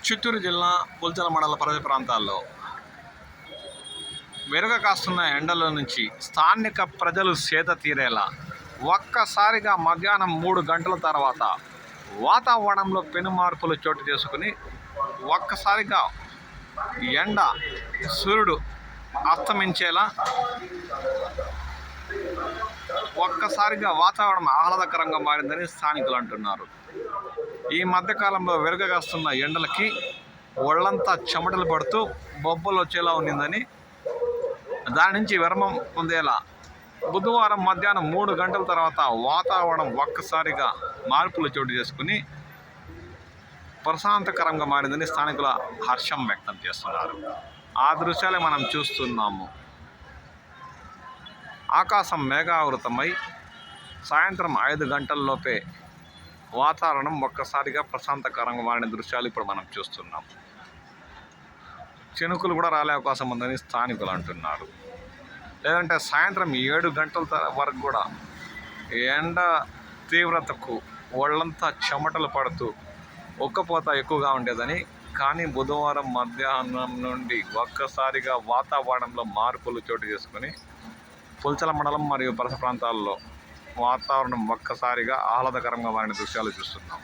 చిత్తూరు జిల్లా పుల్చల మండల పరిసర ప్రాంతాల్లో మెరుగ కాస్తున్న ఎండల నుంచి స్థానిక ప్రజలు సేద తీరేలా ఒక్కసారిగా మధ్యాహ్నం 3 గంటల తర్వాత వాతావరణంలో పెను మార్పులు చోటు చేసుకుని ఒక్కసారిగా ఎండ సూర్యుడు అస్తమించేలా ఒక్కసారిగా వాతావరణం ఆహ్లాదకరంగా మారిందని స్థానికులు అంటున్నారు. ఈ మధ్యకాలంలో వెలుగగాస్తున్న ఎండలకి ఒళ్ళంతా చెమటలు పడుతూ బొబ్బలు వచ్చేలా ఉన్నిందని, దాని నుంచి విరమం పొందేలా బుధవారం మధ్యాహ్నం 3 గంటల తర్వాత వాతావరణం ఒక్కసారిగా మార్పులు చోటు చేసుకుని ప్రశాంతకరంగా మారిందని స్థానికుల హర్షం వ్యక్తం చేస్తున్నారు. ఆ దృశ్యాలే మనం చూస్తున్నాము. ఆకాశం మేఘావృతమై సాయంత్రం 5 గంటల్లోపే వాతావరణం ఒక్కసారిగా ప్రశాంతకరంగా మారిన దృశ్యాలు ఇప్పుడు మనం చూస్తున్నాం. చినుకులు కూడా రాలే అవకాశం ఉందని స్థానికులు అంటున్నారు. లేదంటే సాయంత్రం 7 గంటల వరకు కూడా ఎండ తీవ్రతకు ఒళ్ళంతా చెమటలు పడుతూ ఉక్కపోత ఎక్కువగా ఉండేదని, కానీ బుధవారం మధ్యాహ్నం నుండి ఒక్కసారిగా వాతావరణంలో మార్పులు చోటు చేసుకుని పుల్చల మండలం మరియు పరిసర ప్రాంతాల్లో వాతావరణం ఒక్కసారిగా ఆహ్లాదకరంగా మారిన దృశ్యాలు చూస్తున్నాం.